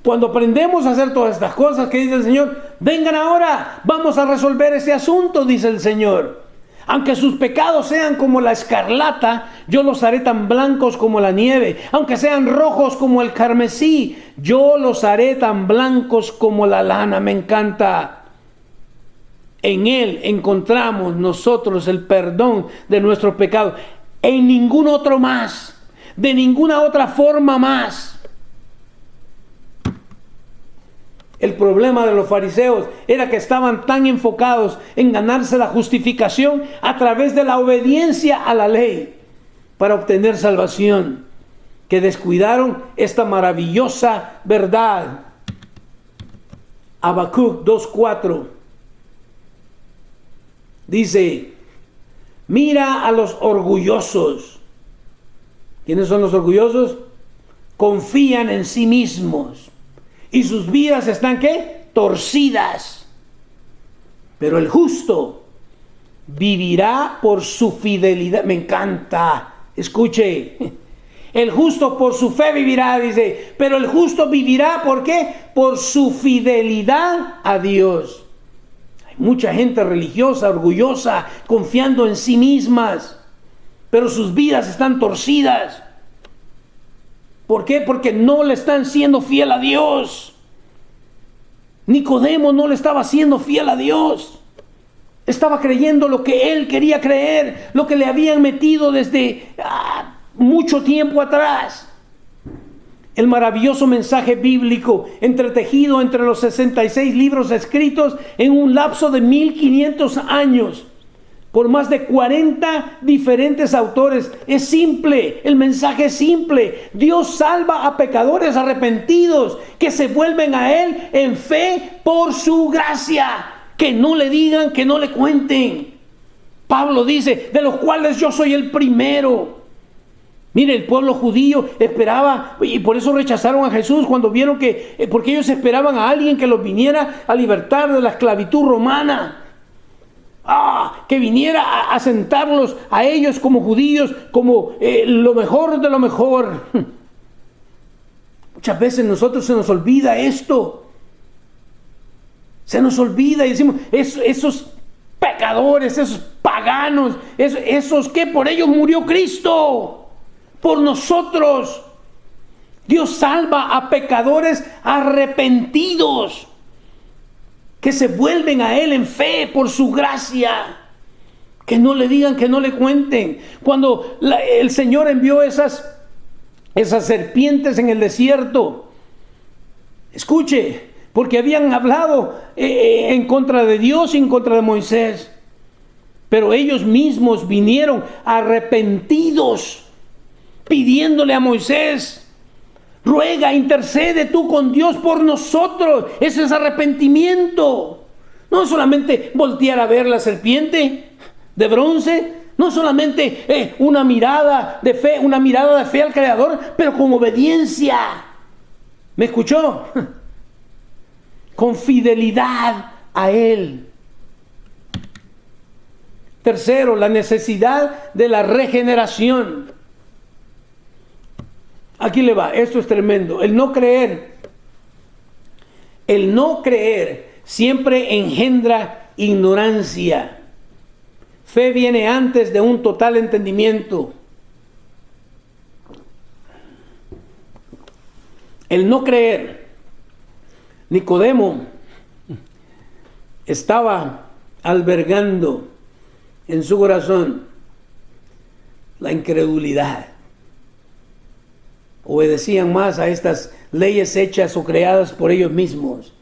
Cuando aprendemos a hacer todas estas cosas, ¿qué dice el Señor? Vengan ahora, vamos a resolver ese asunto, dice el Señor. Aunque sus pecados sean como la escarlata, yo los haré tan blancos como la nieve. Aunque sean rojos como el carmesí, yo los haré tan blancos como la lana. Me encanta. En Él encontramos nosotros el perdón de nuestros pecados. En ningún otro más, de ninguna otra forma más. El problema de los fariseos era que estaban tan enfocados en ganarse la justificación a través de la obediencia a la ley para obtener salvación, que descuidaron esta maravillosa verdad. Habacuc 2:4 dice: mira a los orgullosos. ¿Quiénes son los orgullosos? Confían en sí mismos. Y sus vidas están, ¿qué? Torcidas. Pero el justo vivirá por su fidelidad. Me encanta. Escuche. El justo por su fe vivirá, dice. Pero el justo vivirá, ¿por qué? Por su fidelidad a Dios. Hay mucha gente religiosa, orgullosa, confiando en sí mismas. Pero sus vidas están torcidas. ¿Por qué? Porque no le están siendo fiel a Dios. Nicodemo no le estaba siendo fiel a Dios. Estaba creyendo lo que él quería creer, lo que le habían metido desde mucho tiempo atrás. El maravilloso mensaje bíblico entretejido entre los 66 libros escritos en un lapso de 1500 años. Por más de 40 diferentes autores. Es simple, el mensaje es simple. Dios salva a pecadores arrepentidos que se vuelven a Él en fe por su gracia. Que no le digan, que no le cuenten. Pablo dice, de los cuales yo soy el primero. Mire, el pueblo judío esperaba, y por eso rechazaron a Jesús cuando vieron que, porque ellos esperaban a alguien que los viniera a libertar de la esclavitud romana. Que viniera a sentarlos a ellos como judíos, como lo mejor de lo mejor. Muchas veces nosotros se nos olvida esto. Se nos olvida y decimos, esos pecadores, esos paganos, esos que por ellos murió Cristo, por nosotros. Dios salva a pecadores arrepentidos, que se vuelven a Él en fe por su gracia. Que no le digan, que no le cuenten. Cuando el Señor envió esas serpientes en el desierto, escuche, porque habían hablado en contra de Dios y en contra de Moisés. Pero ellos mismos vinieron arrepentidos, pidiéndole a Moisés: ruega, intercede tú con Dios por nosotros. Ese es arrepentimiento. No solamente voltear a ver la serpiente de bronce, no solamente una mirada de fe al Creador, pero con obediencia. ¿Me escuchó? Con fidelidad a Él. Tercero, la necesidad de la regeneración. Aquí le va, esto es tremendo. El no creer siempre engendra ignorancia. Fe viene antes de un total entendimiento. El no creer. Nicodemo estaba albergando en su corazón la incredulidad. obedecían más a estas leyes hechas o creadas por ellos mismos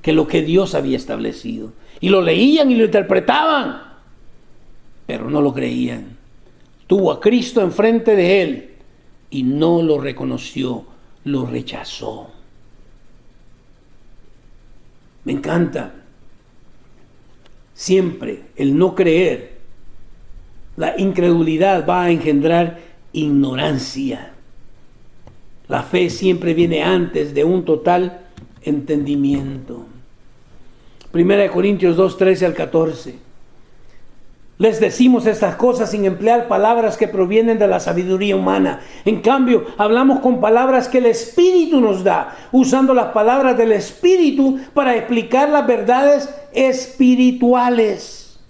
que lo que Dios había establecido. Y lo leían y lo interpretaban, pero no lo creían. Tuvo a Cristo enfrente de él y no lo reconoció, lo rechazó. Me encanta. Siempre el no creer, la incredulidad va a engendrar ignorancia. La fe siempre viene antes de un total entendimiento. 1 Corintios 2, 13 al 14. Les decimos estas cosas sin emplear palabras que provienen de la sabiduría humana. En cambio, hablamos con palabras que el Espíritu nos da, usando las palabras del Espíritu para explicar las verdades espirituales.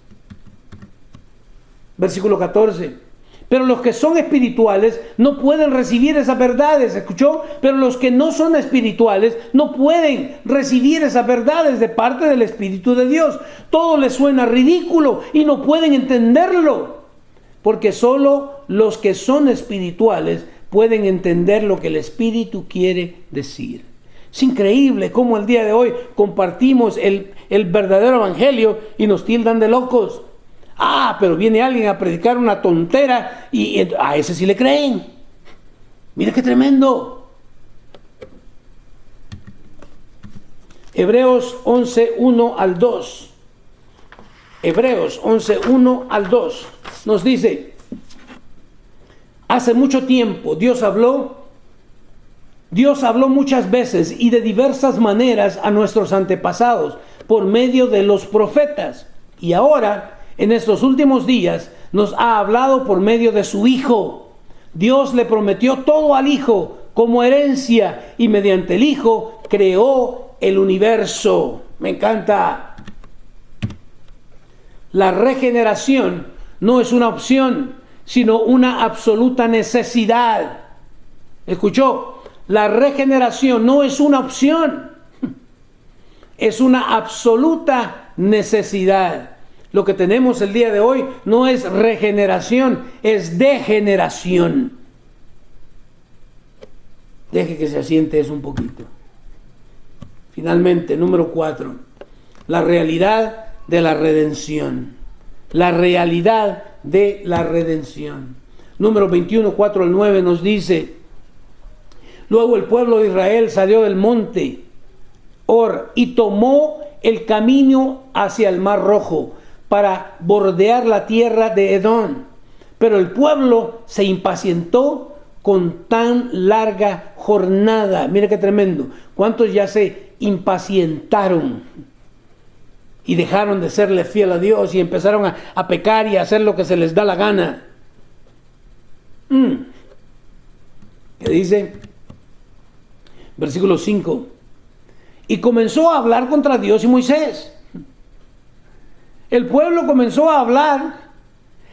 Versículo 14. Pero los que son espirituales no pueden recibir esas verdades, ¿escuchó? Pero los que no son espirituales no pueden recibir esas verdades de parte del Espíritu de Dios. Todo les suena ridículo y no pueden entenderlo, porque solo los que son espirituales pueden entender lo que el Espíritu quiere decir. Es increíble cómo el día de hoy compartimos el verdadero evangelio y nos tildan de locos. Pero viene alguien a predicar una tontera y a ese sí le creen. Mira qué tremendo. Hebreos 11, 1 al 2. Hebreos 11, 1 al 2 nos dice: hace mucho tiempo Dios habló muchas veces y de diversas maneras a nuestros antepasados por medio de los profetas. Y ahora, en estos últimos días, nos ha hablado por medio de su Hijo. Dios le prometió todo al Hijo como herencia y mediante el Hijo creó el universo. Me encanta. La regeneración no es una opción, sino una absoluta necesidad. ¿Escuchó? La regeneración no es una opción, es una absoluta necesidad. Lo que tenemos el día de hoy no es regeneración, es degeneración. Deje que se asiente eso un poquito. Finalmente, número 4, la realidad de la redención. La realidad de la redención. Número 21, 4 al 9 nos dice: luego el pueblo de Israel salió del monte Or y tomó el camino hacia el Mar Rojo para bordear la tierra de Edom. Pero el pueblo se impacientó con tan larga jornada. Mira qué tremendo. ¿Cuántos ya se impacientaron y dejaron de serle fiel a Dios y empezaron a pecar y a hacer lo que se les da la gana? ¿Qué dice? Versículo 5. Y comenzó a hablar contra Dios y Moisés. El pueblo comenzó a hablar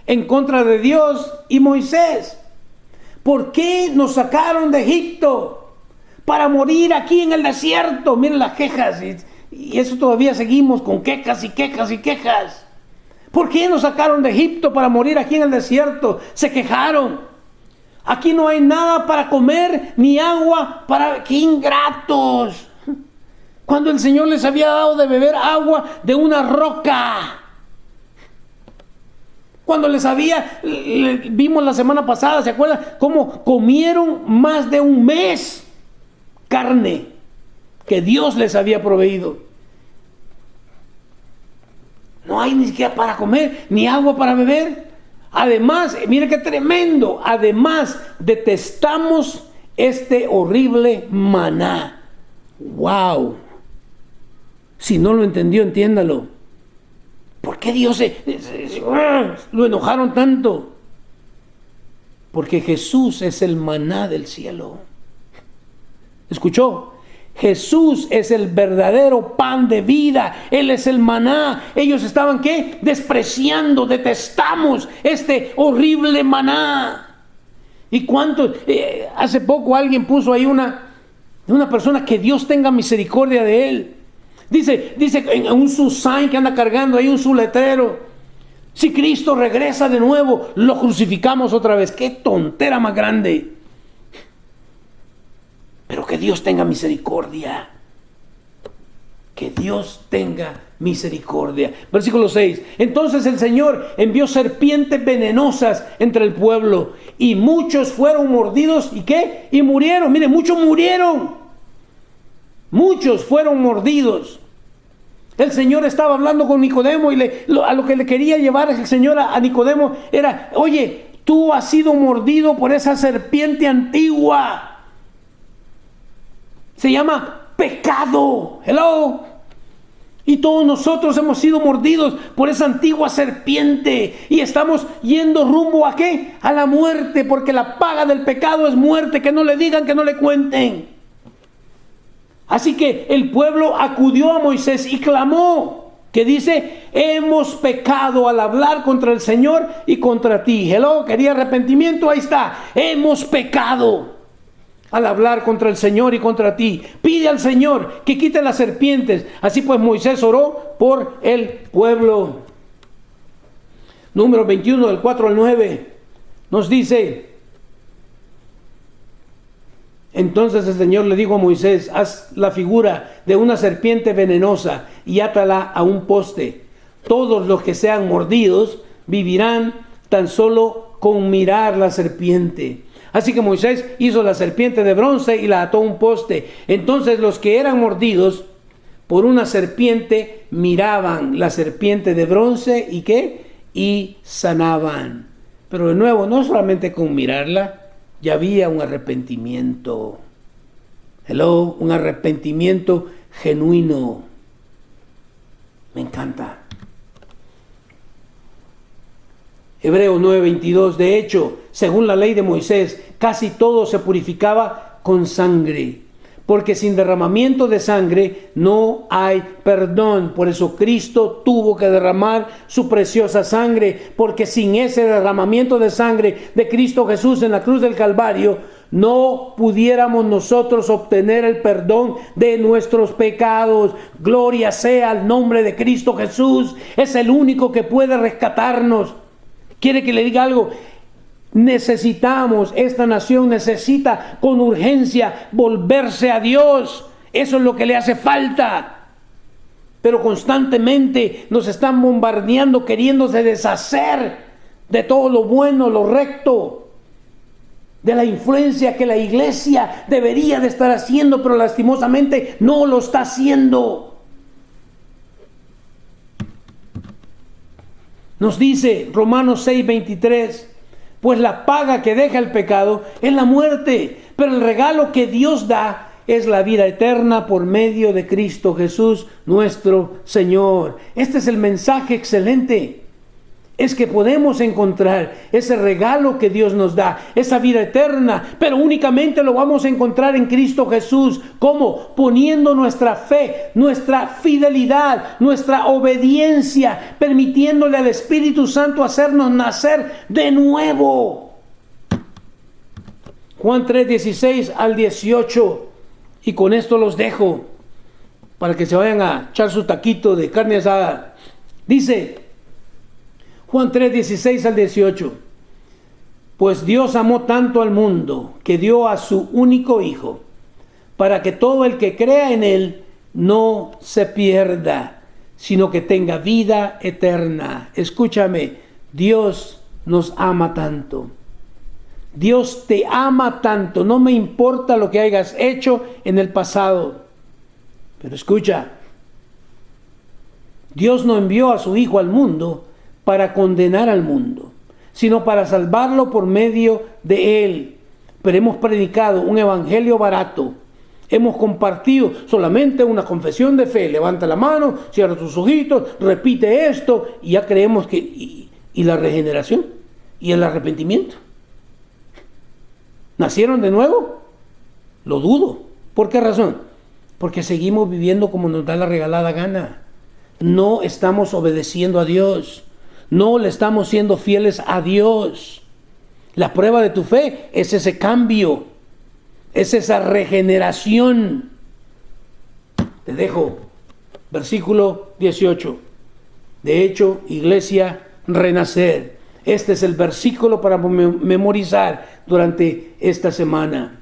en contra de Dios y Moisés. ¿Por qué nos sacaron de Egipto para morir aquí en el desierto? Miren las quejas, y eso todavía seguimos con quejas y quejas y quejas. ¿Por qué nos sacaron de Egipto para morir aquí en el desierto? Se quejaron. Aquí no hay nada para comer ni agua para... ¡Qué ingratos! Cuando el Señor les había dado de beber agua de una roca. Cuando vimos la semana pasada, ¿se acuerdan? Cómo comieron más de un mes carne que Dios les había proveído. No hay ni siquiera para comer, ni agua para beber. Además, mire qué tremendo, además detestamos este horrible maná. ¡Wow! Si no lo entendió, entiéndalo. ¿Por qué Dios lo enojaron tanto? Porque Jesús es el maná del cielo. ¿Escuchó? Jesús es el verdadero pan de vida. Él es el maná. Ellos estaban, ¿qué? Despreciando, detestamos este horrible maná. ¿Y cuánto? Hace poco alguien puso ahí una persona, que Dios tenga misericordia de él. Dice en un su sign que anda cargando ahí, un su letrero: si Cristo regresa de nuevo, lo crucificamos otra vez. ¡Qué tontera más grande! Pero que Dios tenga misericordia. Que Dios tenga misericordia. Versículo 6. Entonces el Señor envió serpientes venenosas entre el pueblo, y muchos fueron mordidos. ¿Y qué? Y murieron. Mire, muchos murieron. Muchos fueron mordidos. El Señor estaba hablando con Nicodemo y a lo que le quería llevar el Señor a Nicodemo era: oye, tú has sido mordido por esa serpiente antigua. Se llama pecado. Hello. Y todos nosotros hemos sido mordidos por esa antigua serpiente y estamos yendo rumbo ¿a qué? A la muerte, porque la paga del pecado es muerte. Que no le digan, que no le cuenten. Así que el pueblo acudió a Moisés y clamó, que dice: hemos pecado al hablar contra el Señor y contra ti. Hello, quería arrepentimiento, ahí está. Hemos pecado al hablar contra el Señor y contra ti. Pide al Señor que quite las serpientes. Así pues Moisés oró por el pueblo. Número 21, del 4 al 9, nos dice: entonces el Señor le dijo a Moisés: haz la figura de una serpiente venenosa y átala a un poste. Todos los que sean mordidos vivirán tan solo con mirar la serpiente. Así que Moisés hizo la serpiente de bronce y la ató a un poste. Entonces los que eran mordidos por una serpiente miraban la serpiente de bronce y ¿qué? Y sanaban. Pero de nuevo, no solamente con mirarla, ya había un arrepentimiento. Hello, un arrepentimiento genuino. Me encanta. Hebreo 9:22. De hecho, según la ley de Moisés, casi todo se purificaba con sangre, porque sin derramamiento de sangre no hay perdón. Por eso Cristo tuvo que derramar su preciosa sangre, porque sin ese derramamiento de sangre de Cristo Jesús en la cruz del Calvario, no pudiéramos nosotros obtener el perdón de nuestros pecados. Gloria sea al nombre de Cristo Jesús. Es el único que puede rescatarnos. ¿Quiere que le diga algo? Necesitamos, esta nación necesita con urgencia volverse a Dios. Eso es lo que le hace falta. Pero constantemente nos están bombardeando, queriéndose deshacer de todo lo bueno, lo recto, de la influencia que la iglesia debería de estar haciendo, pero lastimosamente no lo está haciendo. Nos dice Romanos 6:23, pues la paga que deja el pecado es la muerte, pero el regalo que Dios da es la vida eterna por medio de Cristo Jesús nuestro Señor. Este es el mensaje excelente. Es que podemos encontrar ese regalo que Dios nos da, esa vida eterna, pero únicamente lo vamos a encontrar en Cristo Jesús. ¿Cómo? Poniendo nuestra fe, nuestra fidelidad, nuestra obediencia, permitiéndole al Espíritu Santo hacernos nacer de nuevo. Juan 3:16 al 18, y con esto los dejo para que se vayan a echar su taquito de carne asada. Dice Juan 3:16 al 18, pues Dios amó tanto al mundo que dio a su único Hijo, para que todo el que crea en Él no se pierda, sino que tenga vida eterna. Escúchame, Dios nos ama tanto. Dios te ama tanto. No me importa lo que hayas hecho en el pasado. Pero escucha, Dios no envió a su Hijo al mundo para condenar al mundo, sino para salvarlo por medio de Él. Pero hemos predicado un evangelio barato. Hemos compartido solamente una confesión de fe. Levanta la mano, cierra tus ojitos, repite esto y ya creemos que... ¿Y la regeneración? ¿Y el arrepentimiento? ¿Nacieron de nuevo? Lo dudo. ¿Por qué razón? Porque seguimos viviendo como nos da la regalada gana. No estamos obedeciendo a Dios. No le estamos siendo fieles a Dios. La prueba de tu fe es ese cambio, es esa regeneración. Te dejo versículo 18. De hecho, iglesia, renacer. Este es el versículo para memorizar durante esta semana.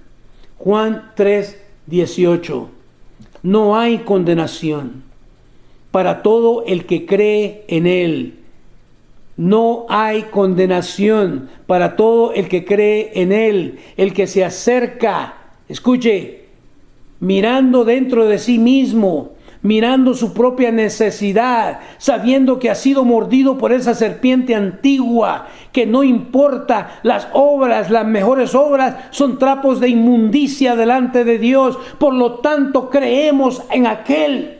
Juan 3, 18. No hay condenación para todo el que cree en Él. No hay condenación para todo el que cree en Él. El que se acerca, escuche, mirando dentro de sí mismo, mirando su propia necesidad, sabiendo que ha sido mordido por esa serpiente antigua, que no importa las obras, las mejores obras son trapos de inmundicia delante de Dios. Por lo tanto, creemos en aquel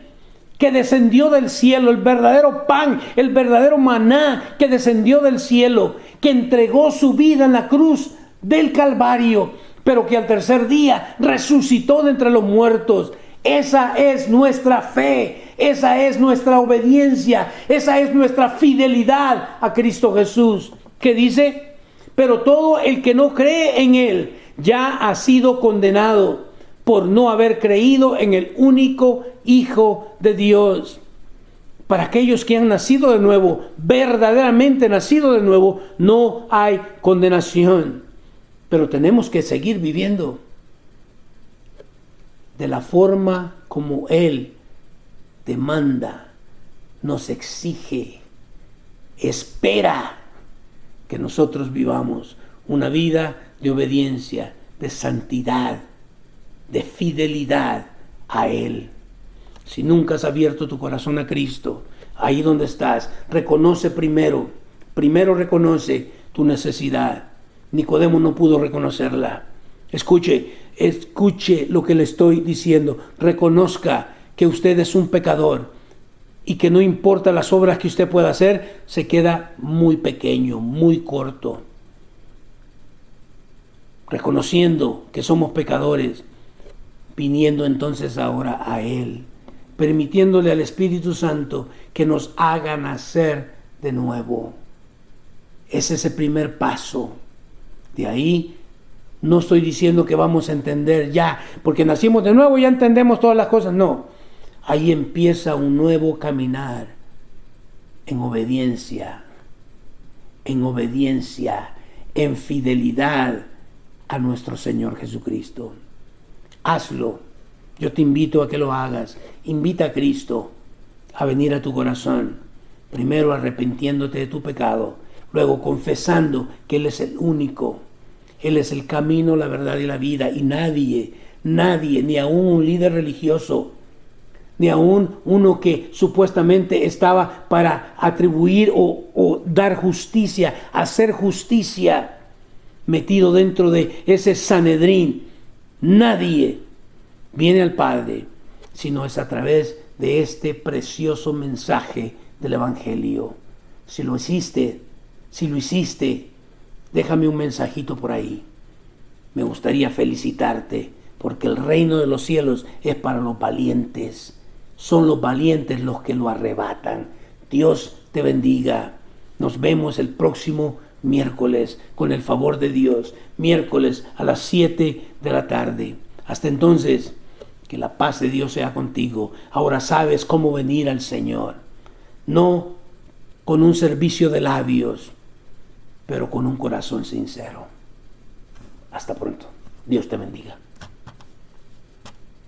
que descendió del cielo, el verdadero pan, el verdadero maná que descendió del cielo, que entregó su vida en la cruz del Calvario, pero que al tercer día resucitó de entre los muertos. Esa es nuestra fe, esa es nuestra obediencia, esa es nuestra fidelidad a Cristo Jesús. ¿Qué dice? Pero todo el que no cree en Él ya ha sido condenado por no haber creído en el único Hijo de Dios. Para aquellos que han nacido de nuevo, verdaderamente nacido de nuevo, no hay condenación. Pero tenemos que seguir viviendo de la forma como Él demanda, nos exige, espera que nosotros vivamos una vida de obediencia, de santidad, de fidelidad a Él. Si nunca has abierto tu corazón a Cristo, ahí donde estás, reconoce primero reconoce tu necesidad. Nicodemo no pudo reconocerla. Escuche lo que le estoy diciendo. Reconozca que usted es un pecador y que no importa las obras que usted pueda hacer, se queda muy pequeño, muy corto. Reconociendo que somos pecadores, viniendo entonces ahora a Él, permitiéndole al Espíritu Santo que nos haga nacer de nuevo. Ese es el primer paso. De ahí no estoy diciendo que vamos a entender ya, porque nacimos de nuevo, ya entendemos todas las cosas. No, ahí empieza un nuevo caminar en obediencia, en fidelidad a nuestro Señor Jesucristo. Hazlo. Yo te invito a que lo hagas. Invita a Cristo a venir a tu corazón. Primero arrepintiéndote de tu pecado. Luego confesando que Él es el único. Él es el camino, la verdad y la vida. Y nadie, ni aún un líder religioso, ni aún uno que supuestamente estaba para atribuir o dar justicia, hacer justicia, metido dentro de ese Sanedrín. Nadie viene al Padre sino es a través de este precioso mensaje del Evangelio. Si lo hiciste, déjame un mensajito por ahí. Me gustaría felicitarte porque el reino de los cielos es para los valientes. Son los valientes los que lo arrebatan. Dios te bendiga. Nos vemos el próximo miércoles con el favor de Dios. Miércoles a las 7 de la tarde. Hasta entonces, que la paz de Dios sea contigo. Ahora sabes cómo venir al Señor. No con un servicio de labios, pero con un corazón sincero. Hasta pronto. Dios te bendiga.